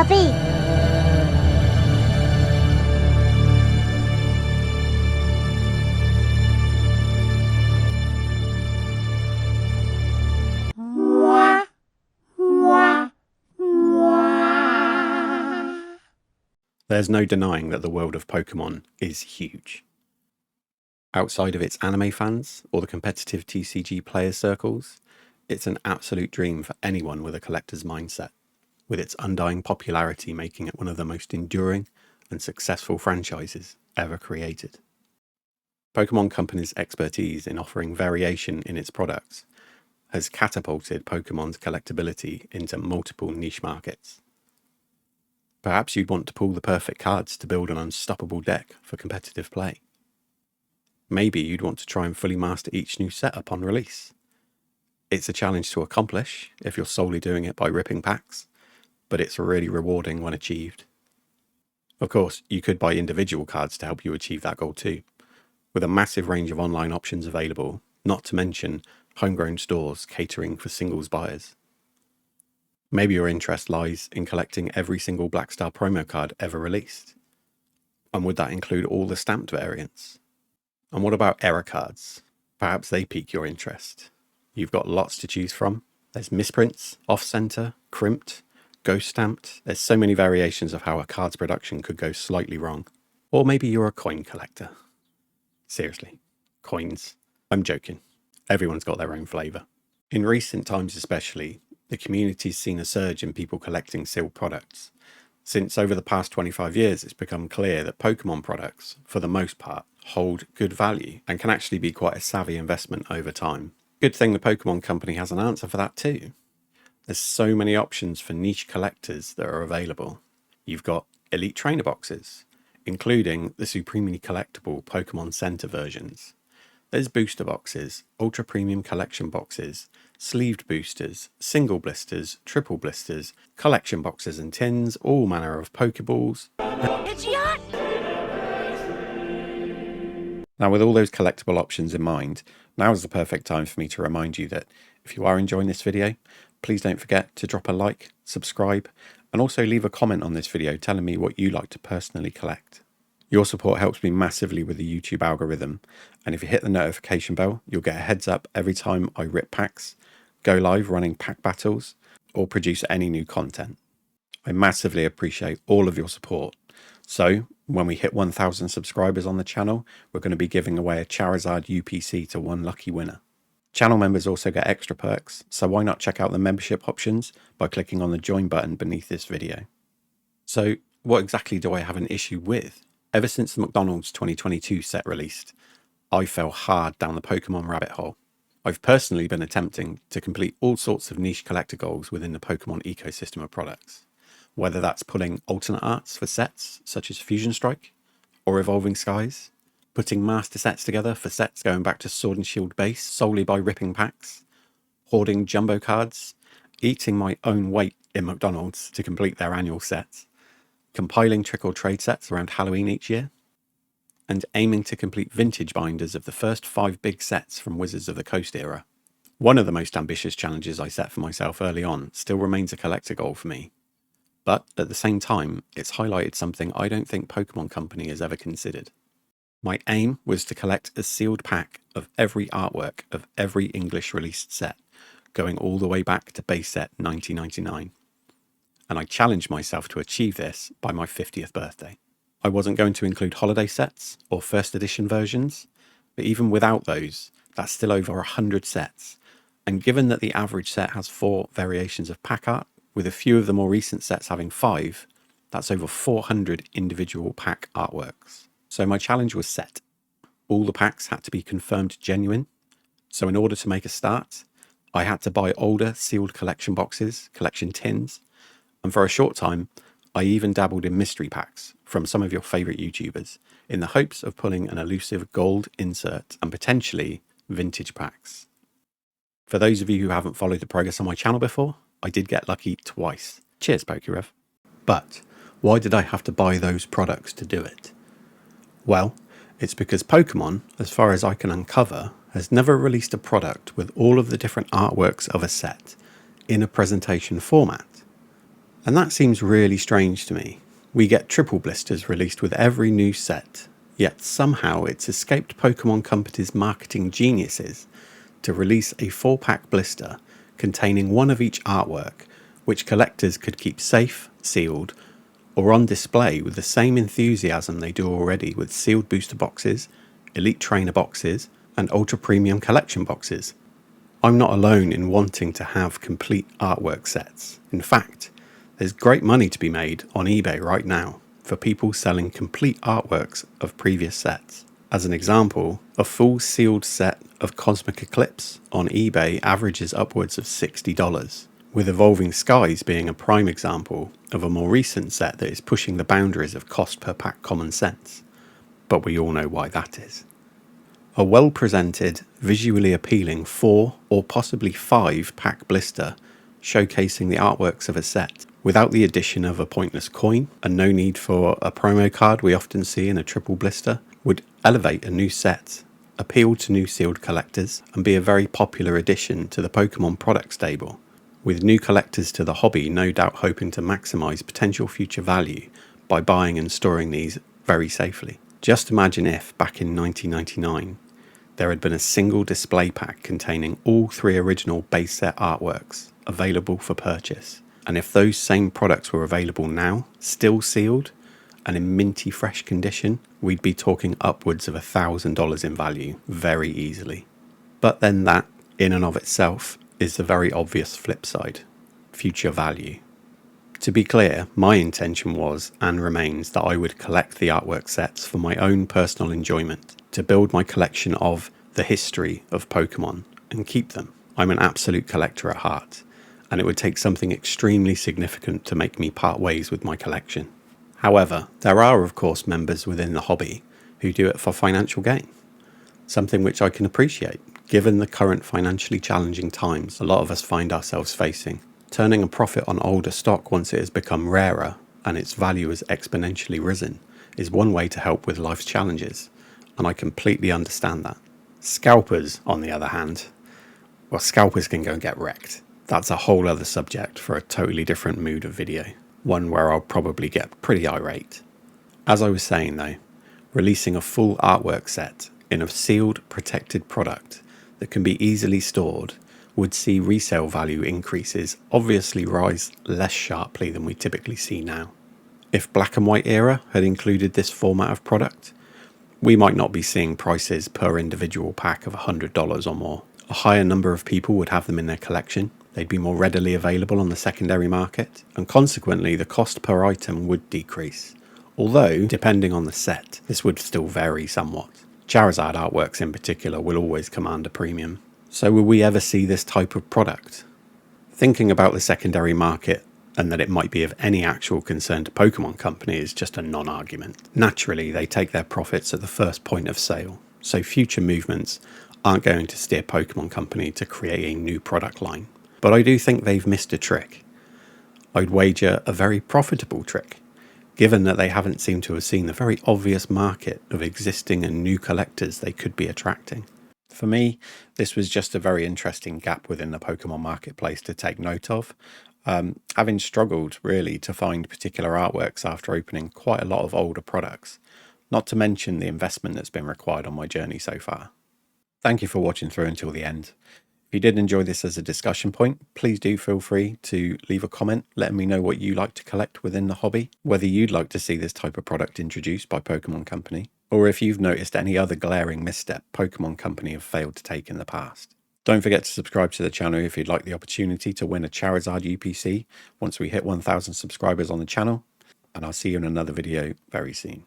puppy. There's no denying that the world of Pokemon is huge. Outside of its anime fans or the competitive TCG player circles, it's an absolute dream for anyone with a collector's mindset, with its undying popularity making it one of the most enduring and successful franchises ever created. Pokemon Company's expertise in offering variation in its products has catapulted Pokemon's collectability into multiple niche markets. Perhaps you'd want to pull the perfect cards to build an unstoppable deck for competitive play. Maybe you'd want to try and fully master each new set upon release. It's a challenge to accomplish if you're solely doing it by ripping packs, but it's really rewarding when achieved. Of course, you could buy individual cards to help you achieve that goal too, with a massive range of online options available, not to mention homegrown stores catering for singles buyers. Maybe your interest lies in collecting every single Black Star promo card ever released. And would that include all the stamped variants? And what about error cards? Perhaps they pique your interest. You've got lots to choose from. There's misprints, off-center, crimped, ghost stamped. There's so many variations of how a card's production could go slightly wrong. Or maybe you're a coin collector. Seriously, coins. I'm joking. Everyone's got their own flavour. In recent times especially, the community's seen a surge in people collecting sealed products, since over the past 25 years it's become clear that Pokemon products, for the most part, hold good value and can actually be quite a savvy investment over time. Good thing the Pokemon Company has an answer for that too. There's so many options for niche collectors that are available. You've got Elite Trainer boxes, including the supremely collectible Pokemon Center versions. There's booster boxes, ultra premium collection boxes, sleeved boosters, single blisters, triple blisters, collection boxes and tins, all manner of Pokeballs. Now, with all those collectible options in mind, now is the perfect time for me to remind you that if you are enjoying this video, please don't forget to drop a like, subscribe, and also leave a comment on this video telling me what you like to personally collect. Your support helps me massively with the YouTube algorithm, and if you hit the notification bell, you'll get a heads up every time I rip packs, go live running pack battles, or produce any new content. I massively appreciate all of your support. So, when we hit 1,000 subscribers on the channel, we're going to be giving away a Charizard UPC to one lucky winner. Channel members also get extra perks, so why not check out the membership options by clicking on the join button beneath this video. So, what exactly do I have an issue with? Ever since the McDonald's 2022 set released, I fell hard down the Pokemon rabbit hole. I've personally been attempting to complete all sorts of niche collector goals within the Pokemon ecosystem of products, whether that's pulling alternate arts for sets such as Fusion Strike or Evolving Skies, putting master sets together for sets going back to Sword and Shield base solely by ripping packs, hoarding jumbo cards, eating my own weight in McDonald's to complete their annual sets, compiling trick or trade sets around Halloween each year, and aiming to complete vintage binders of the first 5 big sets from Wizards of the Coast era. One of the most ambitious challenges I set for myself early on still remains a collector goal for me. But at the same time, it's highlighted something I don't think Pokemon Company has ever considered. My aim was to collect a sealed pack of every artwork of every English released set, going all the way back to base set 1999. And I challenged myself to achieve this by my 50th birthday. I wasn't going to include holiday sets or first edition versions, but even without those, that's still over 100 sets. And given that the average set has 4 variations of pack art, with a few of the more recent sets having 5, that's over 400 individual pack artworks. So my challenge was set. All the packs had to be confirmed genuine. So in order to make a start, I had to buy older sealed collection boxes, collection tins, and for a short time, I even dabbled in mystery packs from some of your favourite YouTubers in the hopes of pulling an elusive gold insert and potentially vintage packs. For those of you who haven't followed the progress on my channel before, I did get lucky twice. Cheers, Pokerev. But why did I have to buy those products to do it? Well, it's because Pokemon, as far as I can uncover, has never released a product with all of the different artworks of a set in a presentation format. And that seems really strange to me. We get triple blisters released with every new set, yet somehow it's escaped Pokemon Company's marketing geniuses to release a 4-pack blister containing one of each artwork, which collectors could keep safe, sealed, or on display with the same enthusiasm they do already with sealed booster boxes, elite trainer boxes, and ultra premium collection boxes. I'm not alone in wanting to have complete artwork sets. In fact, there's great money to be made on eBay right now for people selling complete artworks of previous sets. As an example, a full sealed set of Cosmic Eclipse on eBay averages upwards of $60, with Evolving Skies being a prime example of a more recent set that is pushing the boundaries of cost per pack common sense. But we all know why that is. A well-presented, visually appealing 4 or possibly 5-pack blister showcasing the artworks of a set without the addition of a pointless coin and no need for a promo card we often see in a triple blister would elevate a new set, appeal to new sealed collectors, and be a very popular addition to the Pokemon product stable, with new collectors to the hobby no doubt hoping to maximise potential future value by buying and storing these very safely. Just imagine if, back in 1999, there had been a single display pack containing all 3 original base set artworks available for purchase, and if those same products were available now, still sealed, and in minty fresh condition, we'd be talking upwards of $1,000 in value very easily. But then that, in and of itself, is the very obvious flip side: future value. To be clear, my intention was and remains that I would collect the artwork sets for my own personal enjoyment, to build my collection of the history of Pokemon and keep them. I'm an absolute collector at heart, and it would take something extremely significant to make me part ways with my collection. However, there are of course members within the hobby who do it for financial gain, something which I can appreciate, given the current financially challenging times a lot of us find ourselves facing. Turning a profit on older stock once it has become rarer and its value has exponentially risen is one way to help with life's challenges, and I completely understand that. Scalpers, on the other hand, well, scalpers can go and get wrecked. That's a whole other subject for a totally different mood of video, one where I'll probably get pretty irate. As I was saying though, releasing a full artwork set in a sealed, protected product that can be easily stored would see resale value increases obviously rise less sharply than we typically see now. If Black and White era had included this format of product, we might not be seeing prices per individual pack of $100 or more. A higher number of people would have them in their collection, they'd be more readily available on the secondary market, and consequently the cost per item would decrease. Although, depending on the set, this would still vary somewhat. Charizard artworks in particular will always command a premium. So will we ever see this type of product? Thinking about the secondary market and that it might be of any actual concern to Pokemon Company is just a non-argument. Naturally, they take their profits at the first point of sale, so future movements aren't going to steer Pokemon Company to create a new product line. But I do think they've missed a trick. I'd wager a very profitable trick, given that they haven't seemed to have seen the very obvious market of existing and new collectors they could be attracting. For me, this was just a very interesting gap within the Pokemon marketplace to take note of. Having struggled really to find particular artworks after opening quite a lot of older products, not to mention the investment that's been required on my journey so far. Thank you for watching through until the end. If you did enjoy this as a discussion point, please do feel free to leave a comment letting me know what you like to collect within the hobby, whether you'd like to see this type of product introduced by Pokemon Company, or if you've noticed any other glaring misstep Pokemon Company have failed to take in the past. Don't forget to subscribe to the channel if you'd like the opportunity to win a Charizard UPC once we hit 1,000 subscribers on the channel, and I'll see you in another video very soon.